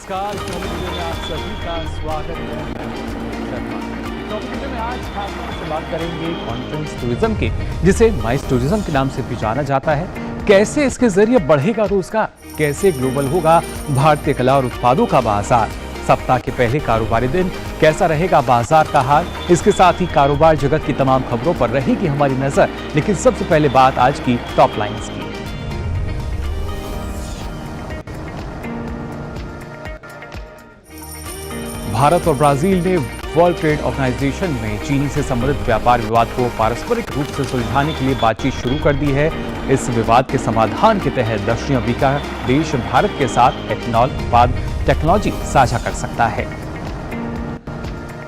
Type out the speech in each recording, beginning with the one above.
नमस्कार। Economic video में आप सभी का स्वागत है। इकोनॉमिक वीडियो में आज खासतौर से बात करेंगे कॉन्फ्रेंस टूरिज्म की, जिसे माइस टूरिज्म के नाम से भी जाना जाता है। कैसे इसके जरिए बढ़ेगा रोजगार, कैसे ग्लोबल होगा भारतीय कला और उत्पादों का बाजार, सप्ताह के पहले कारोबारी दिन कैसा रहेगा बाजार का हाल, इसके साथ ही कारोबार जगत की तमाम खबरों पर रहेगी हमारी नजर। लेकिन सबसे पहले बात आज की टॉप लाइंस की। भारत और ब्राजील ने वर्ल्ड ट्रेड ऑर्गेनाइजेशन में चीनी से संबंधित व्यापार विवाद को पारस्परिक रूप से सुलझाने के लिए बातचीत शुरू कर दी है। इस विवाद के समाधान के तहत दक्षिण अफ्रीका देश भारत के साथ एथेनॉल उत्पाद टेक्नोलॉजी साझा कर सकता है।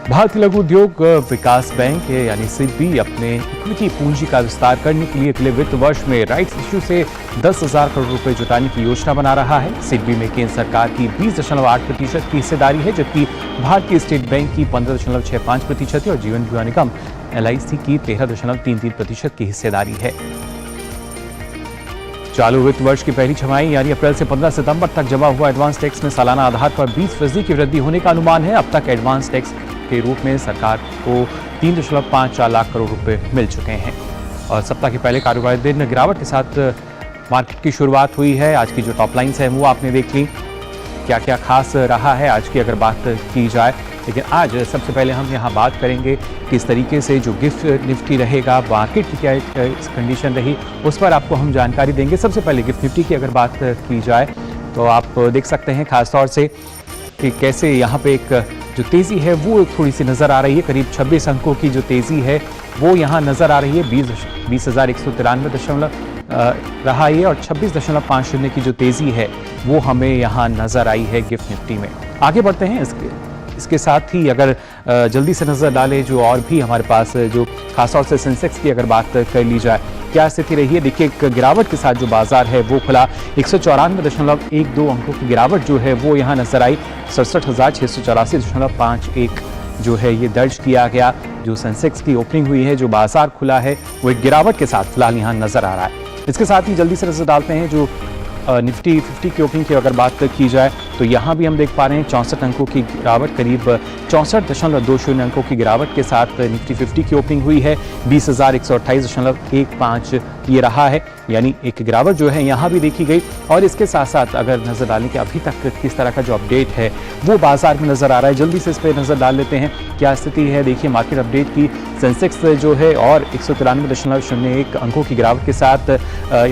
भारतीय लघु उद्योग विकास बैंक यानी सिडबी अपने इक्विटी पूंजी का विस्तार करने के लिए अगले वित्त वर्ष में राइट्स इश्यू से 10,000 करोड़ रुपए जुटाने की योजना बना रहा है। सिडबी में केंद्र सरकार की 20.8% की हिस्सेदारी है, जबकि भारतीय स्टेट बैंक की 15.65% है और जीवन बीमा निगम LIC की 13.33% की हिस्सेदारी है। चालू वित्त वर्ष की पहली छमाही यानी अप्रैल से 15 सितंबर तक जमा हुआ एडवांस टैक्स में सालाना आधार पर 20% की वृद्धि होने का अनुमान है। अब तक एडवांस टैक्स के रूप में सरकार को 3.54 लाख करोड़ रुपए मिल चुके हैं। और सप्ताह के पहले कारोबारी दिन गिरावट के साथ मार्केट की शुरुआत हुई है। आज की जो टॉप लाइन्स है वो आपने देख ली। क्या क्या खास रहा है आज की अगर बात की जाए, लेकिन आज सबसे पहले हम यहाँ बात करेंगे किस तरीके से जो गिफ्ट निफ्टी रहेगा, मार्केट की क्या कंडीशन रही, उस पर आपको हम जानकारी देंगे। सबसे पहले गिफ्ट निफ्टी की अगर बात की जाए तो आप देख सकते हैं खासतौर से कि कैसे यहाँ पे एक जो तेज़ी है वो थोड़ी सी नज़र आ रही है। करीब 26 अंकों की जो तेज़ी है वो यहाँ नज़र आ रही है। 20,193 रहा है और 26.50 की जो तेज़ी है वो हमें यहाँ नज़र आई है गिफ्ट निफ्टी में। आगे बढ़ते हैं। इसके साथ ही अगर जल्दी से नज़र डालें जो और भी हमारे पास जो खासतौर से सेंसेक्स की अगर बात कर ली जाए, क्या स्थिति रही है। देखिए, एक गिरावट के साथ जो बाजार है वो खुला। 194.12 अंकों की गिरावट जो है वो यहाँ नजर आई। 67,684.51 जो है ये दर्ज किया गया। जो सेंसेक्स की ओपनिंग हुई है, जो बाजार खुला है, वो एक गिरावट के साथ फिलहाल यहाँ नजर आ रहा है। इसके साथ ही जल्दी से नजर डालते हैं जो निफ्टी 50 की ओपनिंग की अगर बात की जाए तो यहाँ भी हम देख पा रहे हैं 64 अंकों की गिरावट, करीब 64.20 अंकों की गिरावट के साथ निफ्टी 50 की ओपनिंग हुई है। 20,128.15 ये रहा है, यानी एक गिरावट जो है यहाँ भी देखी गई। और इसके साथ साथ अगर नजर डालें कि अभी तक किस तरह का जो अपडेट है वो बाजार में नजर आ रहा है, जल्दी से इस पर नजर डाल लेते हैं क्या स्थिति है। देखिए, मार्केट अपडेट की सेंसेक्स जो है और 193.01 अंकों की गिरावट के साथ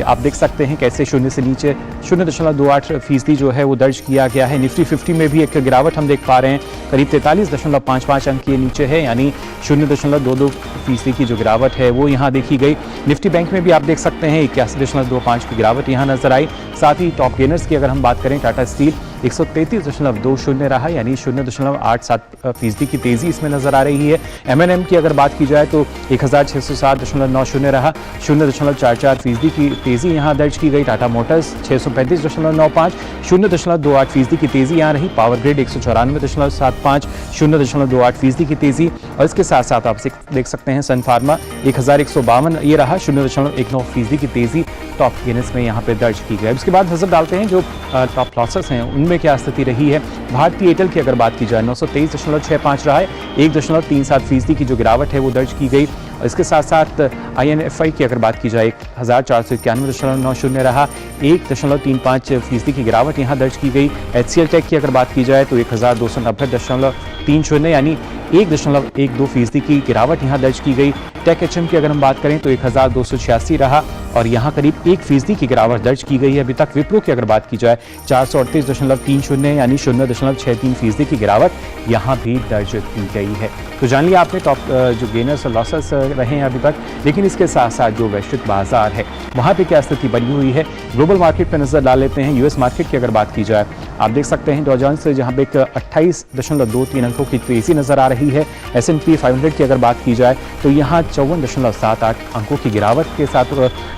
आप देख सकते हैं कैसे शून्य से नीचे 0.28% जो है वो दर्ज किया गया है। निफ्टी 50 में भी एक गिरावट हम देख पा रहे हैं, करीब 43.55 अंक के नीचे है, यानी 0.22% की जो गिरावट है वो यहाँ देखी गई। निफ्टी बैंक में भी आप देख सकते हैं 81.25 की गिरावट यहाँ नजर आई। साथ ही टॉप गेनर्स की अगर हम बात करें, टाटा स्टील 133.20 रहा, यानी 0.87% की तेजी इसमें नजर आ रही है। M&M की अगर बात की जाए तो 1,607.90 रहा, 0.44% की तेजी यहाँ दर्ज की गई। टाटा मोटर्स 635.95, 0.28% की तेजी यहाँ रही। पावर ग्रिड 194.75, 0.28% की तेजी। और इसके साथ साथ आप देख सकते हैं सन फार्मा 1,152 ये रहा, 0.19% की तेजी टॉप गेनर्स में यहाँ पे दर्ज की गई। इसके बाद नजर डालते हैं जो टॉप लॉसेस हैं उनमें क्या स्थिति रही है। भारतीय एयरटेल की अगर बात की जाए 923.65 रहा है, 1.37% की जो गिरावट है वो दर्ज की गई। और इसके साथ साथ INFI की अगर बात की जाए 1,491.90 रहा, 1.35% की गिरावट यहाँ दर्ज की गई। HCL टेक की अगर बात की जाए तो 1,290.30 यानी 1.12% की गिरावट यहाँ दर्ज की गई। टेक HM की अगर हम बात करें तो 1,286 रहा और यहाँ करीब 1% की गिरावट दर्ज की गई है अभी तक। विप्रो की अगर बात की जाए 438.30 यानी 0.63% की गिरावट यहाँ भी दर्ज की गई है। तो जान लिया आपने टॉप जो गेनर्स और लॉसेस रहे हैं अभी तक। लेकिन इसके साथ साथ जो वैश्विक बाजार है वहाँ पे क्या स्थिति बनी हुई है। ग्लोबल मार्केट पर नजर डाल लेते हैं। US मार्केट की अगर बात की जाए, आप देख सकते हैं डॉ जोन्स जहाँ पे 28.23 अंकों की तेजी नजर आ रही है। S&P 500 की अगर बात की जाए तो यहाँ 54.78 अंकों की गिरावट के साथ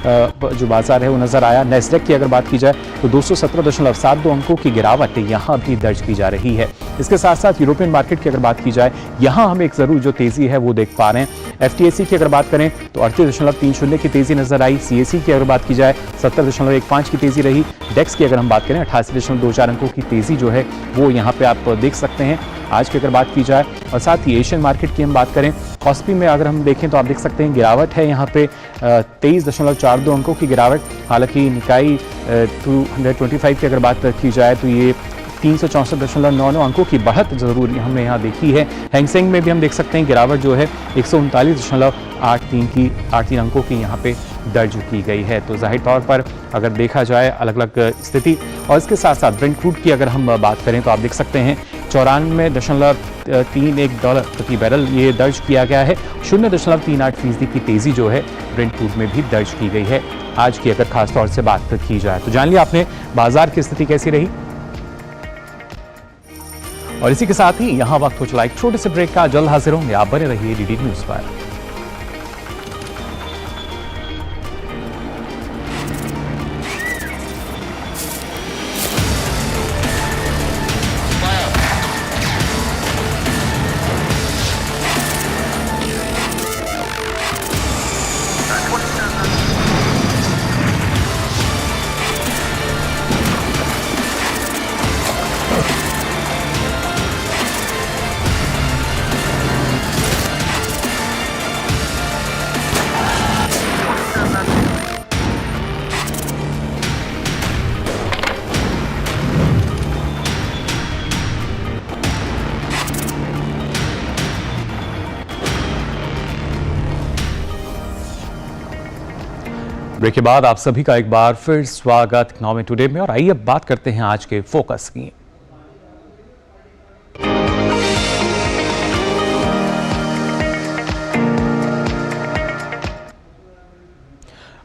जो बाजार है वो नजर आया। नेस्डेक की अगर बात की जाए तो 217.72 अंकों की गिरावट यहां भी दर्ज की जा रही है। इसके साथ साथ यूरोपियन मार्केट की अगर बात की जाए, यहां हम एक जरूर जो तेजी है वो देख पा रहे हैं। एफटीएसी की अगर बात करें तो 38.30 की तेजी नजर आई। सीएसई की अगर बात की जाए 70.15 की तेजी रही। डेक्स की अगर हम बात करें 88.24 अंकों की तेजी जो है वो यहाँ पे आप देख सकते हैं आज की अगर बात की जाए। और साथ ही एशियन मार्केट की हम बात करें, कॉस्पी में अगर हम देखें तो आप देख सकते हैं गिरावट है यहाँ पे 23.42 अंकों की गिरावट। हालांकि निकाई 225 की अगर बात की जाए तो ये 364.99 अंकों की बढ़त जरूर हमने यहाँ देखी है। हैंगसेंग में भी हम देख सकते हैं गिरावट जो है 139.83 अंकों की यहाँ पे दर्ज की गई है। तो जाहिर तौर पर अगर देखा जाए अलग अलग स्थिति, और इसके साथ साथ ब्रेंट क्रूड की अगर हम बात करें तो आप देख सकते हैं 94.31 प्रति बैरल ये दर्ज किया गया है। 0.38% की तेजी जो है ब्रेंट क्रूड में भी दर्ज की गई है आज की अगर खास तौर से बात की जाए। तो जान लिया आपने बाजार की स्थिति कैसी रही, और इसी के साथ ही यहां वक्त हो चला एक छोटे से ब्रेक का। जल्द हाजिर होंगे, आप बने रहिए डीडी न्यूज पर। ब्रेक के बाद आप सभी का एक बार फिर स्वागत इकोनॉमी टुडे में, और आइए अब बात करते हैं आज के फोकस की।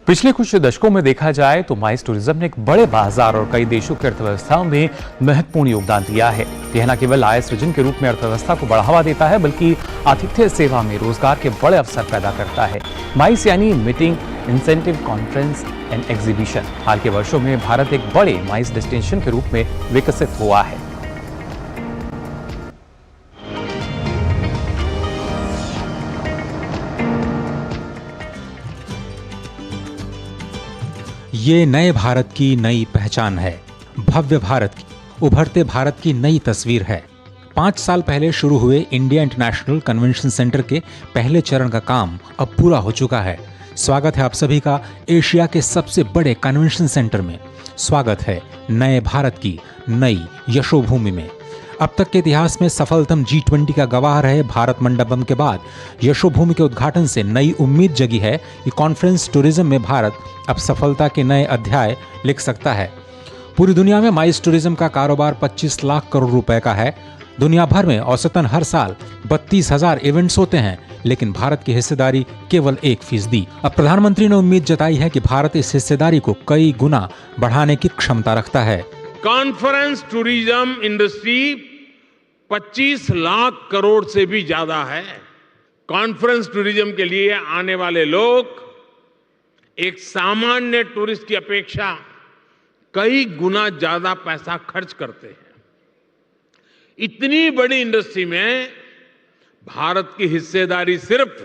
पिछले कुछ दशकों में देखा जाए तो माइस टूरिज्म ने एक बड़े बाजार और कई देशों की अर्थव्यवस्थाओं में महत्वपूर्ण योगदान दिया है। यह न केवल आय सृजन के रूप में अर्थव्यवस्था को बढ़ावा देता है, बल्कि आतिथ्य सेवा में रोजगार के बड़े अवसर पैदा करता है। माइस यानी meeting, incentive, conference and exhibition. हाल के वर्षों में भारत एक बड़े माइस डेस्टिनेशन के रूप में विकसित हुआ है। ये नए भारत की नई पहचान है, भव्य भारत की, उभरते भारत की नई तस्वीर है। 5 साल पहले शुरू हुए इंडिया इंटरनेशनल कन्वेंशन सेंटर के पहले चरण का काम अब पूरा हो चुका है। स्वागत है आप सभी का एशिया के सबसे बड़े कन्वेंशन सेंटर में। स्वागत है नए भारत की नई यशोभूमि में। अब तक के इतिहास में सफलतम G20 का गवाह रहे भारत मंडपम के बाद यशोभूमि के उद्घाटन से नई उम्मीद जगी है कि कॉन्फ्रेंस टूरिज्म में भारत अब सफलता के नए अध्याय लिख सकता है। पूरी दुनिया में माइस टूरिज्म का कारोबार 25 लाख करोड़ रुपए का है। दुनिया भर में औसतन हर साल 32,000 इवेंट्स होते हैं, लेकिन भारत की हिस्सेदारी केवल 1%। अब प्रधानमंत्री ने उम्मीद जताई है कि भारत इस हिस्सेदारी को कई गुना बढ़ाने की क्षमता रखता है। Conference tourism industry 25 lakh crore से भी ज्यादा है। कॉन्फ्रेंस टूरिज्म के लिए आने वाले लोग एक सामान्य टूरिस्ट की अपेक्षा कई गुना ज्यादा पैसा खर्च करते हैं। इतनी बड़ी इंडस्ट्री में भारत की हिस्सेदारी सिर्फ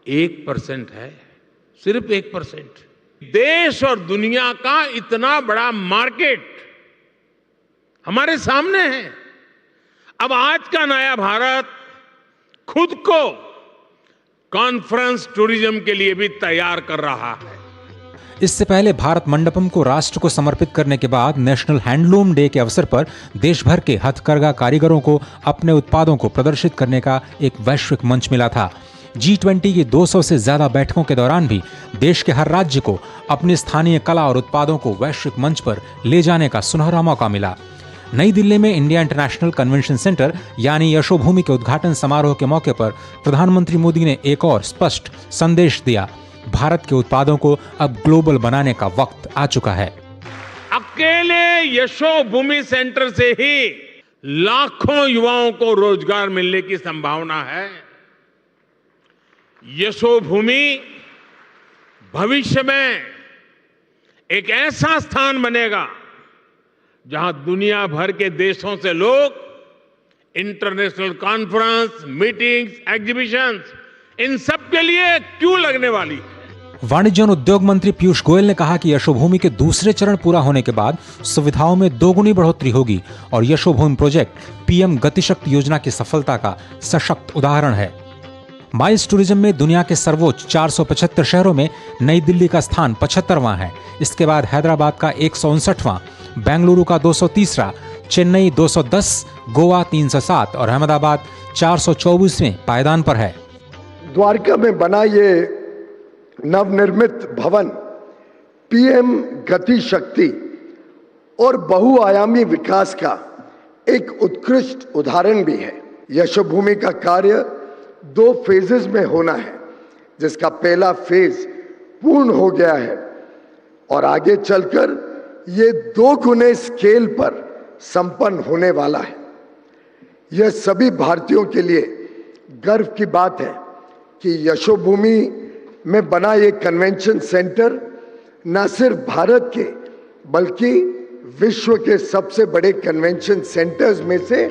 1% है, सिर्फ 1%। देश और दुनिया का इतना बड़ा मार्केट हमारे सामने है। अब आज का नया भारत खुद को कॉन्फ्रेंस टूरिज्म के लिए भी तैयार कर रहा है। इससे पहले भारत मंडपम को राष्ट्र को समर्पित करने के बाद नेशनल हैंडलूम डे के अवसर पर देश भर के हथकरघा कारीगरों को अपने उत्पादों को प्रदर्शित करने का एक वैश्विक मंच मिला था। G20 की 200 से ज्यादा बैठकों के दौरान भी देश के हर राज्य को अपनी स्थानीय कला और उत्पादों को वैश्विक मंच पर ले जाने का सुनहरा मौका मिला। नई दिल्ली में इंडिया इंटरनेशनल कन्वेंशन सेंटर यानी यशोभूमि के उद्घाटन समारोह के मौके पर प्रधानमंत्री मोदी ने एक और स्पष्ट संदेश दिया। भारत के उत्पादों को अब ग्लोबल बनाने का वक्त आ चुका है। अकेले यशोभूमि सेंटर से ही लाखों युवाओं को रोजगार मिलने की संभावना है। यशोभूमि भविष्य में एक ऐसा स्थान बनेगा जहां दुनिया भर के देशों से लोग इंटरनेशनल कॉन्फ्रेंस, मीटिंग्स, एग्जीबिशंस, इन सब के लिए क्यों लगने वाली है। वाणिज्य और उद्योग मंत्री पीयूष गोयल ने कहा कि यशोभूमि के दूसरे चरण पूरा होने के बाद सुविधाओं में दोगुनी बढ़ोतरी होगी और यशोभूमि प्रोजेक्ट पीएम गतिशक्ति योजना की सफलता का सशक्त उदाहरण है। माइल्स टूरिज्म में दुनिया के सर्वोच्च 475 शहरों में नई दिल्ली का स्थान 75वां है। इसके बाद हैदराबाद का 159वां, बेंगलुरु का 230वां, चेन्नई 210, गोवा 307 और अहमदाबाद 424वें पायदान पर है। द्वारका में बना ये नवनिर्मित भवन पीएम गति शक्ति और बहुआयामी विकास का एक उत्कृष्ट उदाहरण भी है। यशोभूमि का कार्य 2 फेजेस में होना है, जिसका पहला फेज पूर्ण हो गया है और आगे चलकर ये 2 गुने स्केल पर संपन्न होने वाला है। यह सभी भारतीयों के लिए गर्व की बात है कि यशोभूमि में बना ये कन्वेंशन सेंटर न सिर्फ भारत के बल्कि विश्व के सबसे बड़े कन्वेंशन सेंटर्स में से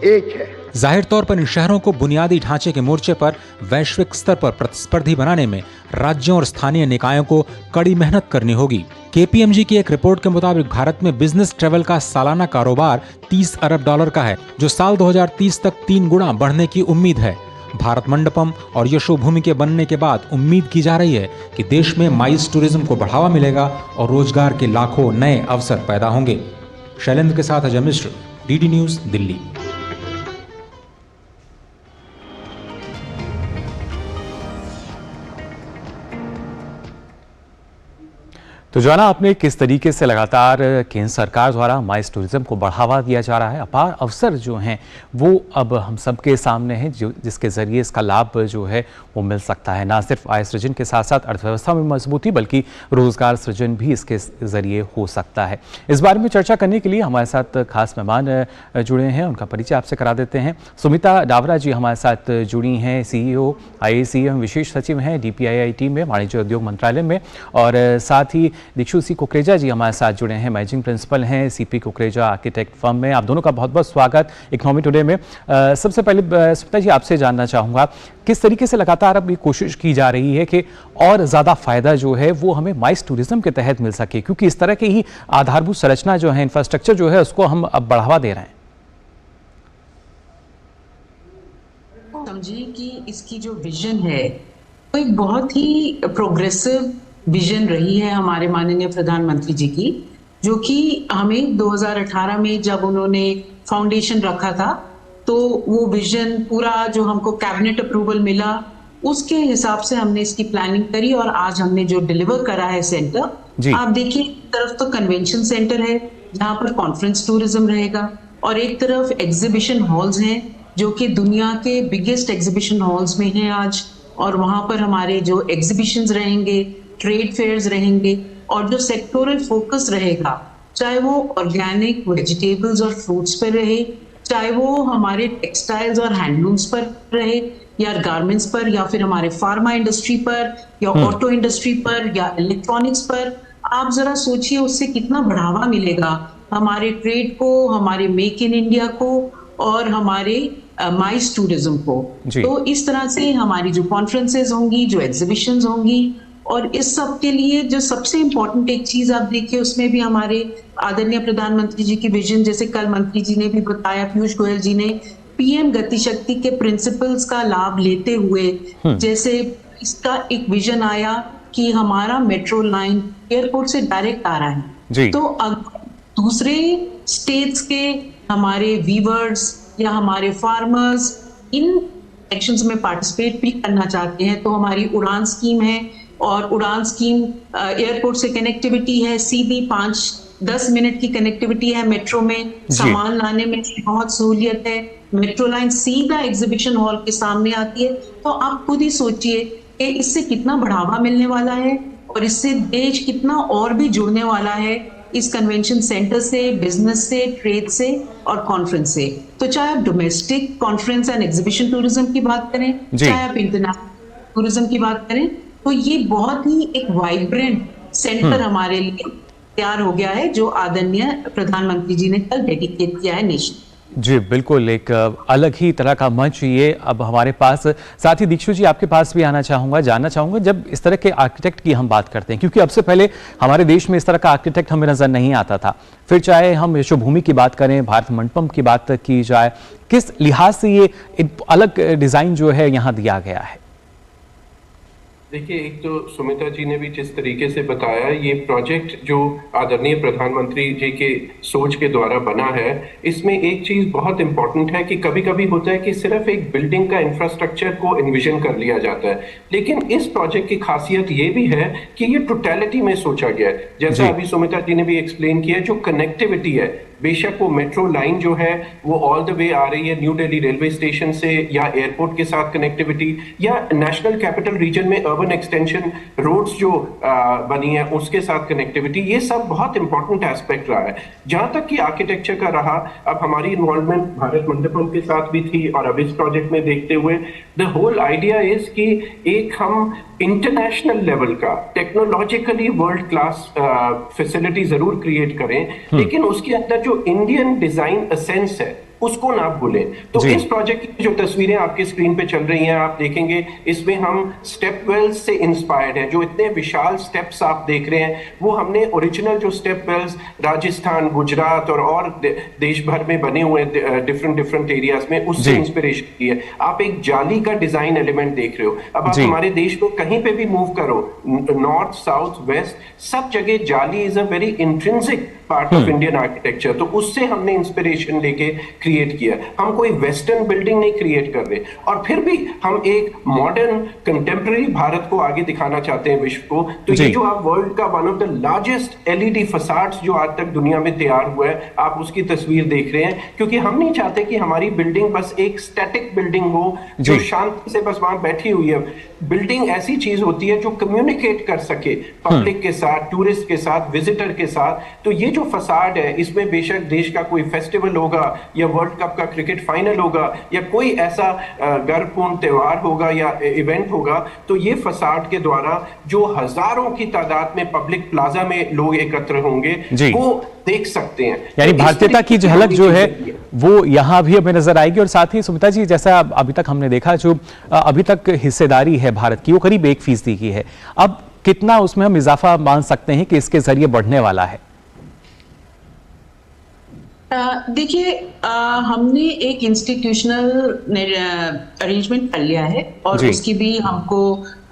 एक है। जाहिर तौर पर इन शहरों को बुनियादी ढांचे के मोर्चे पर वैश्विक स्तर पर प्रतिस्पर्धी बनाने में राज्यों और स्थानीय निकायों को कड़ी मेहनत करनी होगी। केपीएमजी की एक रिपोर्ट के मुताबिक भारत में बिजनेस ट्रेवल का सालाना कारोबार $30 अरब का है, जो साल 2030 तक 3 गुना बढ़ने की उम्मीद है। भारत मंडपम और यशोभूमि के बनने के बाद उम्मीद की जा रही है कि देश में माइल्स टूरिज्म को बढ़ावा मिलेगा और रोजगार के लाखों नए अवसर पैदा होंगे। शैलेंद्र के साथ अजय मिश्र, डीडी न्यूज, दिल्ली। तो जाना आपने किस तरीके से लगातार केंद्र सरकार द्वारा माइल्स टूरिज्म को बढ़ावा दिया जा रहा है। अपार अवसर जो हैं वो अब हम सबके सामने हैं, जो जिसके ज़रिए इसका लाभ जो है वो मिल सकता है। ना सिर्फ आय सृजन के साथ साथ अर्थव्यवस्था में मजबूती बल्कि रोजगार सृजन भी इसके ज़रिए हो सकता है। इस बारे में चर्चा करने के लिए हमारे साथ खास मेहमान जुड़े हैं, उनका परिचय आपसे करा देते हैं। सुमिता डावरा जी हमारे साथ जुड़ी हैं, CEO IAC विशेष सचिव हैं DPII टीम में, वाणिज्य उद्योग मंत्रालय में, और साथ ही दीक्षु सी कुकरेजा जी हमारे साथ जुड़े हैं, मैनेजिंग प्रिंसिपल हैं CP कुकरेजा आर्किटेक्ट फर्म में। आप दोनों का बहुत बहुत स्वागत इकोनॉमी टुडे में। सबसे पहले सुमिता जी आपसे जानना चाहूँगा, किस तरीके से लगातार अब ये कोशिश की जा रही है कि और ज़्यादा फ़ायदा जो है वो हमें माइल्स टूरिज्म के तहत मिल सके, क्योंकि इस तरह की ही आधारभूत संरचना जो है, इंफ्रास्ट्रक्चर जो है, उसको हम अब बढ़ावा दे रहे हैं। समझिए कि इसकी जो विजन है वो एक बहुत ही प्रोग्रेसिव विजन रही है हमारे माननीय प्रधानमंत्री जी की, जो कि हमें 2018 में जब उन्होंने फाउंडेशन रखा था तो वो विजन पूरा जो हमको कैबिनेट अप्रूवल मिला उसके हिसाब से हमने इसकी प्लानिंग करी और आज हमने जो डिलीवर करा है सेंटर। आप देखिए, एक तरफ तो कन्वेंशन सेंटर है जहाँ पर कॉन्फ्रेंस टूरिज्म रहेगा और एक तरफ एग्जीबिशन हॉल्स हैं जो कि दुनिया के बिगेस्ट एग्जीबिशन हॉल्स में हैं आज, और वहाँ पर हमारे जो एग्जीबिशंस रहेंगे, ट्रेड फेयर्स रहेंगे और जो सेक्टोरल फोकस रहेगा, चाहे वो ऑर्गेनिक वेजिटेबल्स और फ्रूट्स पर रहे, चाहे वो हमारे टेक्सटाइल्स और हैंडलूम्स पर रहे, या गारमेंट्स पर, या फिर हमारे फार्मा इंडस्ट्री पर, या ऑटो इंडस्ट्री पर, या इलेक्ट्रॉनिक्स पर। आप जरा सोचिए उससे कितना बढ़ावा मिलेगा हमारे ट्रेड को, हमारे मेक इन इंडिया को और हमारे माइल्स टूरिज्म को। तो इस तरह से हमारी जो कॉन्फ्रेंसेज होंगी, जो एग्जीबिशंस होंगी, और इस सब के लिए जो सबसे इम्पोर्टेंट एक चीज आप देखिए, उसमें भी हमारे आदरणीय प्रधानमंत्री जी की विजन, जैसे कल मंत्री जी ने भी बताया, पीयूष गोयल जी ने पीएम गति शक्ति के प्रिंसिपल्स का लाभ लेते हुए, जैसे इसका एक विजन आया कि हमारा मेट्रो लाइन एयरपोर्ट से डायरेक्ट आ रहा है, तो दूसरे स्टेट्स के हमारे वीवर्स या हमारे फार्मर्स इन एक्शंस में पार्टिसिपेट भी करना चाहते हैं, तो हमारी उड़ान स्कीम है, और उड़ान स्कीम एयरपोर्ट से कनेक्टिविटी है, सीधी 5-10 मिनट की कनेक्टिविटी है, मेट्रो में सामान लाने में बहुत सहूलियत है, मेट्रो लाइन सीधा एग्जीबिशन हॉल के सामने आती है। तो आप खुद ही सोचिए कि इससे कितना बढ़ावा मिलने वाला है और इससे देश कितना और भी जुड़ने वाला है इस कन्वेंशन सेंटर से, बिजनेस से, ट्रेड से और कॉन्फ्रेंस से। तो चाहे आप domestic conference and exhibition tourism की बात करें, चाहे आप इंटरनेशनल टूरिज्म की बात करें, तो ये बहुत ही एक वाइब्रेंट सेंटर हमारे लिए तैयार हो गया है, जो आदरणीय प्रधानमंत्री जी ने कल डेडिकेट किया है नेशन। जी बिल्कुल, एक अलग ही तरह का मंच ये अब हमारे पास। साथ ही दीक्षु जी, आपके पास भी आना चाहूँगा, जानना चाहूँगा, जब इस तरह के आर्किटेक्ट की हम बात करते हैं, क्योंकि अब से पहले हमारे देश में इस तरह का आर्किटेक्ट हमें नज़र नहीं आता था, फिर चाहे हम यशोभूमि की बात करें, भारत मंडपम की बात की जाए, किस लिहाज से ये एक अलग डिज़ाइन जो है यहाँ दिया गया है? देखिए, एक तो सुमिता जी ने भी जिस तरीके से बताया, ये प्रोजेक्ट जो आदरणीय प्रधानमंत्री जी के सोच के द्वारा बना है, इसमें एक चीज बहुत इंपॉर्टेंट है कि कभी कभी होता है कि सिर्फ एक बिल्डिंग का इंफ्रास्ट्रक्चर को एनविजन कर लिया जाता है, लेकिन इस प्रोजेक्ट की खासियत ये भी है कि ये टोटलिटी में सोचा गया है। जैसा अभी सुमिता जी ने भी एक्सप्लेन किया, जो कनेक्टिविटी है, बेशक वो मेट्रो लाइन जो है वो ऑल द वे आ रही है न्यू दिल्ली रेलवे स्टेशन से, या एयरपोर्ट के साथ कनेक्टिविटी, या नेशनल कैपिटल रीजन में अर्बन एक्सटेंशन रोड्स जो बनी है उसके साथ कनेक्टिविटी, ये सब बहुत इंपॉर्टेंट एस्पेक्ट रहा है। जहां तक कि आर्किटेक्चर का रहा, अब हमारी इन्वॉल्वमेंट भारत मंडपम के साथ भी थी, और अब इस प्रोजेक्ट में देखते हुए द होल आइडिया इज कि एक हम इंटरनेशनल लेवल का टेक्नोलॉजिकली वर्ल्ड क्लास फैसिलिटी जरूर क्रिएट करें, लेकिन उसके अंदर जो इंडियन डिजाइन एसेंस है उसको ना भूलें। तो इस प्रोजेक्ट की जो तस्वीरें आपके स्क्रीन पे चल रही हैं, आप देखेंगे इसमें हम स्टेप वेल्स से इंस्पायर्ड हैं। जो इतने विशाल स्टेप्स आप देख रहे हैं, वो हमने ओरिजिनल जो स्टेप वेल्स राजस्थान, गुजरात और देश भर में बने हुए डिफरेंट एरियाज में, उससे इंस्पिरेशन की है। आप एक जाली का डिजाइन एलिमेंट देख रहे हो। अब आप हमारे देश में कहीं पे भी मूव करो, नॉर्थ, साउथ, वेस्ट, सब जगह जाली is a very intrinsic part of Indian architecture. तो उससे हमने इंस्पिरेशन लेके क्रिएट किया। हम कोई वेस्टर्न बिल्डिंग नहीं क्रिएट कर रहे, और फिर भी हम एक मॉडर्न कंटेम्पररी भारत को आगे दिखाना चाहते हैं विश्व को। तो ये जो आप वर्ल्ड का one of the largest LED facades जो आज तक दुनिया में तैयार हुआ है, आप उसकी तस्वीर देख रहे हैं। क्योंकि हम नहीं चाहते कि हमारी बिल्डिंग बस एक स्टैटिक बिल्डिंग हो जो शांति से बस वहां बैठी हुई है। बिल्डिंग ऐसी चीज होती है जो कम्युनिकेट कर सके पब्लिक के साथ, टूरिस्ट के साथ, विजिटर के साथ। तो ये जो फसाड है, इसमें बेशक देश का कोई फेस्टिवल होगा, या वर्ल्ड कप का क्रिकेट फाइनल होगा, या कोई ऐसा गर्वपूर्ण त्योहार होगा या इवेंट होगा, तो ये फसाड के द्वारा जो हजारों की तादाद में पब्लिक प्लाजा में लोग एकत्र होंगे वो देख सकते हैं। यानी भारतीयता की झलक जो है वो यहाँ भी हमें नजर आएगी। और साथ ही सुमिता जी, जैसा अभी तक हमने देखा, जो अभी तक हिस्सेदारी है भारत की वो करीब 1% की है। अब कितना उसमें हम इजाफा मान सकते हैं कि इसके जरिए बढ़ने वाला है? देखिए, हमने एक इंस्टीट्यूशनल अरेंजमेंट कर लिया है, और उसकी भी हमको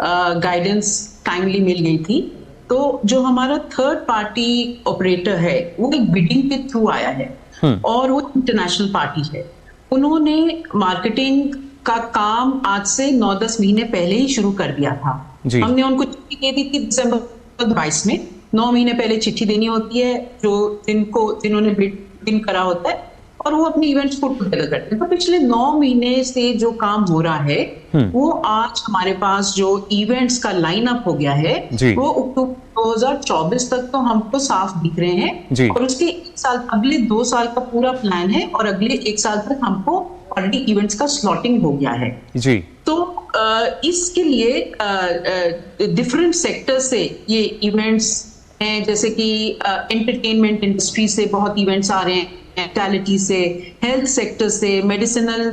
गाइडेंस टाइमली मिल गई थी। तो जो हमारा थर्ड पार्टी ऑपरेटर है, वो एक बिडिंग के थ्रू आया है, और वो इंटरनेशनल पार्टी है। उन्होंने मार्केटिंग का काम आज से 9-10 महीने पहले ही शुरू कर दिया था। हमने उनको चिट्ठी दे दी थी दिसंबर 2022 में। 9 महीने पहले चिट्ठी देनी होती है जो जिन्होंने बिड करा होता है, और वो अपने इवेंट्स को टुगेदर करते हैं। तो पिछले 9 महीने से जो काम हो रहा है, वो आज हमारे पास जो इवेंट्स का लाइनअप हो गया है, वो अक्टूबर 2024 तक तो हमको साफ दिख रहे हैं, और उसके 1 साल, अगले 2 साल का पूरा प्लान है, और अगले 1 साल तक हमको ऑलरेडी इवेंट्स का स्लॉटिंग हो गया है। तो इसके लिए डिफरेंट सेक्टर से ये इवेंट्स हैं, जैसे कि एंटरटेनमेंट इंडस्ट्री से बहुत इवेंट्स आ रहे हैं, हॉस्पिटैलिटी से, हेल्थ सेक्टर से, मेडिसिनल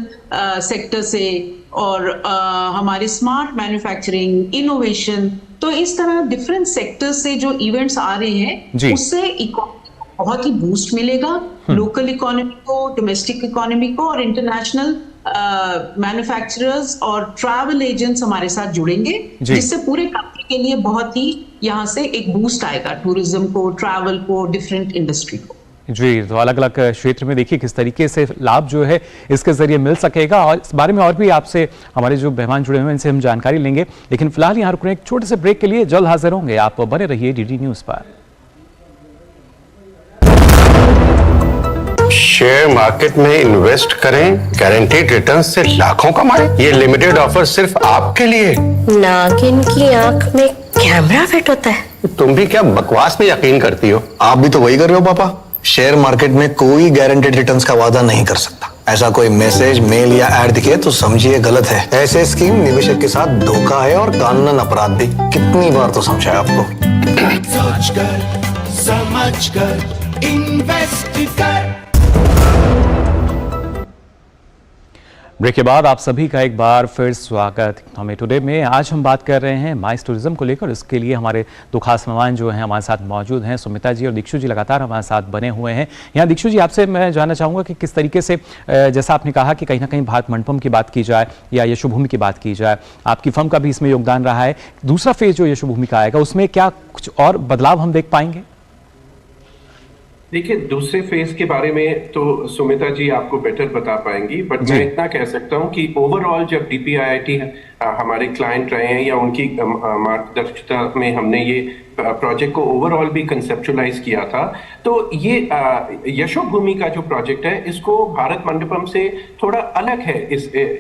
सेक्टर से, और हमारे स्मार्ट मैन्युफैक्चरिंग, इनोवेशन। तो इस तरह डिफरेंट सेक्टर से जो इवेंट्स आ रहे हैं, उससे इकोनॉमी को बहुत ही बूस्ट मिलेगा, लोकल इकोनॉमी को, डोमेस्टिक इकोनॉमी को, और इंटरनेशनल मैन्युफैक्चरर्स और ट्रैवल एजेंट्स हमारे साथ जुड़ेंगे, जिससे पूरे कंट्री के लिए बहुत ही यहाँ से एक बूस्ट आएगा, टूरिज्म को, ट्रैवल को, डिफरेंट इंडस्ट्री को। जी, तो अलग अलग क्षेत्र में देखिए किस तरीके से लाभ जो है इसके जरिए मिल सकेगा, और इस बारे में और भी आपसे हमारे जो मेहमान जुड़े हुए हैं इनसे हम जानकारी लेंगे। लेकिन फिलहाल यहाँ रुकने एक छोटे से ब्रेक के लिए, जल्द हाजिर होंगे। आप बने रहिए डीडी न्यूज पर। शेयर मार्केट में इन्वेस्ट करें, गारंटीड रिटर्न से लाखों कमाएं। ये लिमिटेड ऑफर सिर्फ आपके लिए। नागिन की आंख में कैमरा फिट होता है। तुम भी क्या बकवास में यकीन करती हो? आप भी तो वही कर रहे हो पापा। शेयर मार्केट में कोई गारंटीड रिटर्न्स का वादा नहीं कर सकता। ऐसा कोई मैसेज, मेल या ऐड दिखे तो समझिए गलत है। ऐसे स्कीम निवेशक के साथ धोखा है और कानूनन अपराध भी। कितनी बार तो समझाया आपको। सोचकर समझकर इन्वेस्ट कर। ब्रेक के बाद आप सभी का एक बार फिर स्वागत हमें टुडे में। आज हम बात कर रहे हैं माइस टूरिज्म को लेकर। इसके लिए हमारे दो खास मेहमान जो हैं हमारे साथ मौजूद हैं। सुमिता जी और दीक्षु जी लगातार हमारे साथ बने हुए हैं। यहाँ दीक्षु जी, आपसे मैं जानना चाहूँगा कि किस तरीके से, जैसा आपने कहा कि कहीं ना कहीं भारत मंडपम की बात की जाए या यशोभूमि की बात की जाए, आपकी फर्म का भी इसमें योगदान रहा है। दूसरा फेज जो यशोभूमि का आएगा उसमें क्या कुछ और बदलाव हम देख पाएंगे? देखिए, दूसरे फेज के बारे में तो सुमिता जी आपको बेटर बता पाएंगी, बट मैं इतना कह सकता हूं कि ओवरऑल जब DPIIT हमारे क्लाइंट रहे हैं या उनकी मार्गदर्शिता में हमने ये प्रोजेक्ट को ओवरऑल भी कंसेप्चुलाइज किया था, तो ये यशोभूमि का जो प्रोजेक्ट है इसको भारत मंडपम से थोड़ा अलग है।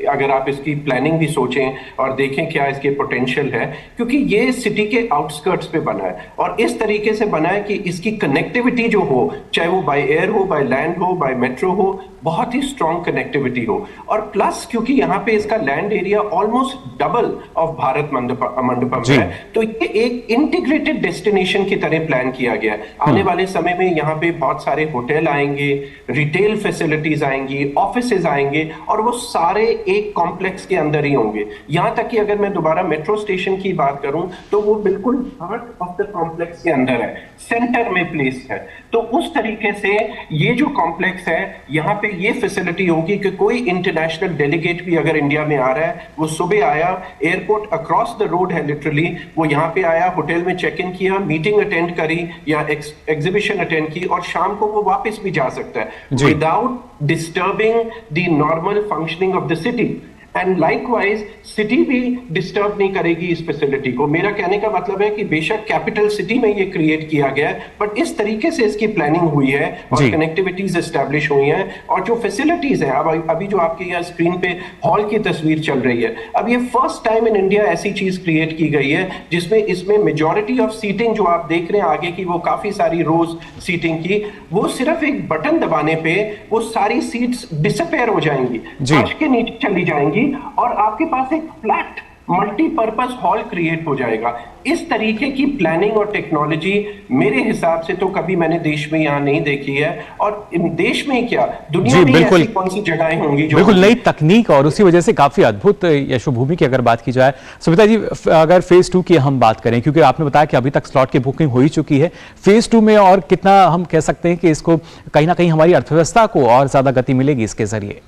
अगर आप इसकी प्लानिंग भी सोचें और देखें क्या इसके पोटेंशियल है, क्योंकि ये सिटी के आउटस्कर्ट्स पे बना है और इस तरीके से बना है कि इसकी कनेक्टिविटी जो हो, चाहे वो बाय एयर हो, बाय लैंड हो, बाय मेट्रो हो, बहुत ही स्ट्रॉन्ग कनेक्टिविटी हो। और प्लस क्योंकि यहाँ पे इसका land area almost double of Bharat Mandapam है, तो ये एक इंटीग्रेटेड डेस्टिनेशन की तरह प्लान किया गया है। आने वाले समय में यहाँ पे बहुत सारे होटल आएंगे, रिटेल फैसिलिटीज आएंगी, ऑफिसेज आएंगे और वो सारे एक कॉम्प्लेक्स के अंदर ही होंगे। यहाँ तक कि अगर मैं दोबारा मेट्रो स्टेशन की बात करूं तो वो बिल्कुल हार्ट ऑफ द कॉम्प्लेक्स के अंदर है, सेंटर में प्लेस है। तो उस तरीके से ये जो कॉम्प्लेक्स है, यहाँ पे ये फैसिलिटी होगी कि कोई इंटरनेशनल डेलीगेट भी अगर इंडिया में आ रहा है, वो सुबह आया, एयरपोर्ट अक्रॉस द रोड है लिटरली, वो यहाँ पे आया, होटल में चेक इन किया, मीटिंग अटेंड करी या एग्जीबिशन अटेंड की और शाम को वो वापस भी जा सकता है without disturbing the normal functioning of the city. And likewise city भी डिस्टर्ब नहीं करेगी इस फैसिलिटी को। मेरा कहने का मतलब है कि बेशक कैपिटल सिटी में ये क्रिएट किया गया है, बट इस तरीके से इसकी प्लानिंग हुई है और कनेक्टिविटीज एस्टैब्लिश हुई हैं और जो फैसिलिटीज है, अब अभी जो आपके यहाँ स्क्रीन पे हॉल की तस्वीर चल रही है, अब ये फर्स्ट टाइम इन इंडिया ऐसी चीज क्रिएट की गई है जिसमें इसमें मेजॉरिटी ऑफ सीटिंग जो आप देख रहे हैं आगे की, वो काफी सारी रोज सीटिंग की, वो सिर्फ एक बटन दबाने पे वो सारी सीट्स डिसअपेयर हो जाएंगी, फर्श के नीचे चली जाएंगी और आपके पास एक फ्लैट मल्टीपर्पज हॉल क्रिएट हो जाएगा। इस तरीके की प्लानिंग और टेक्नोलॉजी मेरे हिसाब से तो कभी मैंने देश में यहाँ नहीं देखी है और देश में क्या दुनिया में ऐसी कौन सी जगहें होंगी जो बिल्कुल नई तकनीक और उसी वजह से काफी अद्भुत यशोभूमि की अगर बात की जाए। सुमिता जी, अगर फेज 2 की हम बात करें, क्योंकि आपने बताया कि अभी तक स्लॉट की बुकिंग हो ही चुकी है, फेज 2 में और कितना हम कह सकते हैं कि इसको कहीं ना कहीं हमारी अर्थव्यवस्था को और ज्यादा गति मिलेगी इसके जरिए?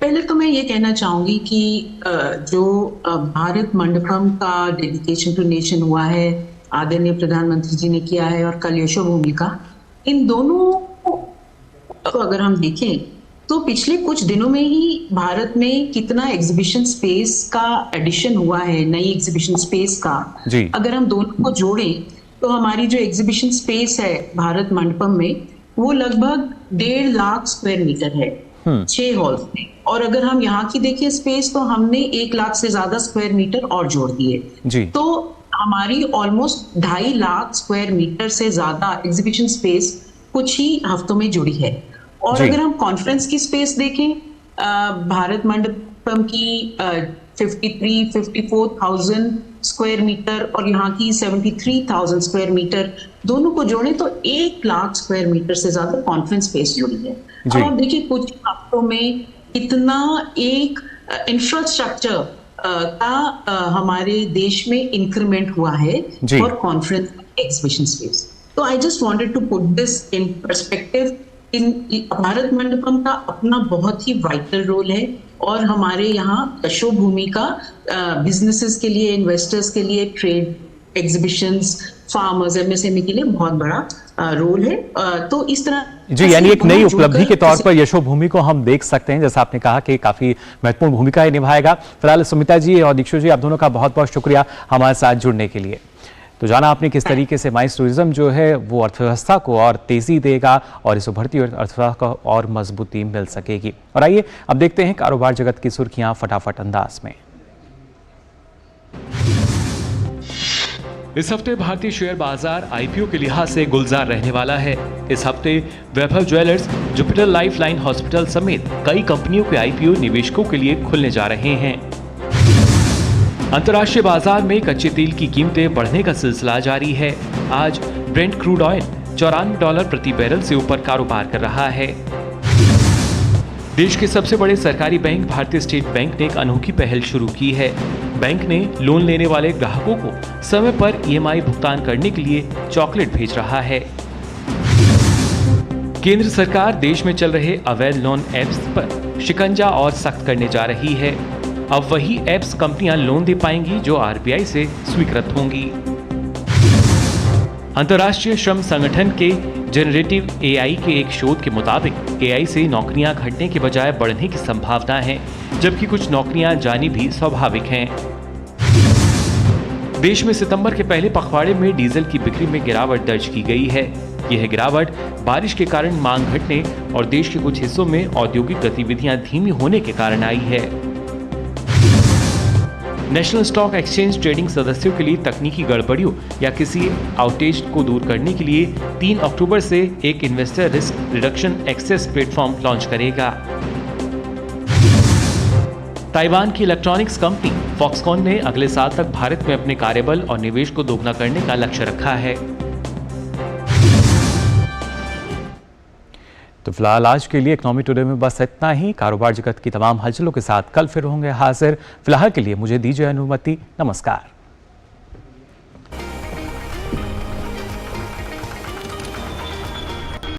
पहले तो मैं ये कहना चाहूंगी कि जो भारत मंडपम का डेडिकेशन टू नेशन हुआ है, आदरणीय प्रधानमंत्री जी ने किया है, और कल यशोभूमि का, इन दोनों को अगर हम देखें तो पिछले कुछ दिनों में ही भारत में कितना एग्जीबिशन स्पेस का एडिशन हुआ है, नई एग्जीबिशन स्पेस का। अगर हम दोनों को जोड़ें तो हमारी जो एग्जीबिशन स्पेस है भारत मंडपम में, वो लगभग 1.5 लाख स्क्वायर मीटर है 6 हॉल्स में। और अगर हम यहाँ की देखिए स्पेस, तो हमने 1 लाख से ज्यादा स्क्वायर मीटर और जोड़ दिए, तो हमारी ऑलमोस्ट 2.5 लाख स्क्वायर मीटर से ज्यादा एग्जीबिशन स्पेस कुछ ही हफ्तों में जुड़ी है। और अगर हम कॉन्फ्रेंस की स्पेस देखें, भारत मंडपम की 54,000 स्क्वायर मीटर और यहाँ की 73,000 स्क्वायर मीटर, दोनों को जोड़ें तो 1 लाख स्क्वायर मीटर से ज्यादा कॉन्फ्रेंस स्पेस जुड़ी है। अब आप देखिए कुछ हफ्तों में इतना एक इंफ्रास्ट्रक्चर का हमारे देश में इंक्रीमेंट हुआ है फॉर कॉन्फ्रेंस एग्जीबिशन स्पेस। तो I just wanted to put this in perspective. Bharat Mandapam का अपना बहुत ही वाइटल रोल है और हमारे यहाँ यशोभूमि का बिजनेसेस के लिए, इन्वेस्टर्स के लिए, ट्रेड एग्जीबिशंस, फार्मर्स, एमएसएमई के लिए बहुत बड़ा रोल है। तो इस तरह जी, यानी एक नई उपलब्धि के तौर पर यशोभूमि को हम देख सकते हैं, जैसा आपने कहा कि काफी महत्वपूर्ण भूमिका ये निभाएगा। फिलहाल सुमिता जी और दीक्षु जी, आप दोनों का बहुत बहुत शुक्रिया हमारे साथ जुड़ने के लिए। तो जाना आपने किस तरीके से माइस टूरिज्म जो है वो अर्थव्यवस्था को और तेजी देगा और इस उभरती अर्थव्यवस्था को और मजबूती मिल सकेगी। और आइए अब देखते हैं कारोबार जगत की सुर्खियां फटाफट अंदाज में। इस हफ्ते भारतीय शेयर बाजार आईपीओ के लिहाज से गुलजार रहने वाला है। इस हफ्ते वैभव ज्वेलर्स, जुपिटर लाइफलाइन हॉस्पिटल समेत कई कंपनियों के आईपीओ निवेशकों के लिए खुलने जा रहे हैं। अंतर्राष्ट्रीय बाजार में कच्चे तेल की कीमतें बढ़ने का सिलसिला जारी है। आज ब्रेंट क्रूड ऑयल $94 प्रति बैरल से ऊपर कारोबार कर रहा है। देश के सबसे बड़े सरकारी बैंक भारतीय स्टेट बैंक ने एक अनोखी पहल शुरू की है। बैंक ने लोन लेने वाले ग्राहकों को समय पर ईएमआई भुगतान करने के लिए चॉकलेट भेज रहा है। केंद्र सरकार देश में चल रहे अवैध लोन ऐप्स पर शिकंजा और सख्त करने जा रही है। अब वही ऐप्स कंपनियां लोन दे पाएंगी जो आरबीआई से स्वीकृत होंगी। अंतर्राष्ट्रीय श्रम संगठन के जनरेटिव एआई के एक शोध के मुताबिक एआई से नौकरियां घटने के बजाय बढ़ने की संभावना है, जबकि कुछ नौकरियां जानी भी स्वाभाविक हैं। देश में सितंबर के पहले पखवाड़े में डीजल की बिक्री में गिरावट दर्ज की गई है। यह गिरावट बारिश के कारण मांग घटने और देश के कुछ हिस्सों में औद्योगिक गतिविधियां धीमी होने के कारण आई है। नेशनल स्टॉक एक्सचेंज ट्रेडिंग सदस्यों के लिए तकनीकी गड़बड़ियों या किसी आउटेज को दूर करने के लिए 3 अक्टूबर से एक investor risk reduction access platform launch करेगा। ताइवान की इलेक्ट्रॉनिक्स कंपनी फॉक्सकॉन ने अगले साल तक भारत में अपने कार्यबल और निवेश को दोगुना करने का लक्ष्य रखा है। तो फिलहाल आज के लिए इकोनॉमी टुडे में बस इतना ही। कारोबार जगत की तमाम हलचलों के साथ कल फिर होंगे हाजिर। फिलहाल के लिए मुझे दीजिए अनुमति। नमस्कार।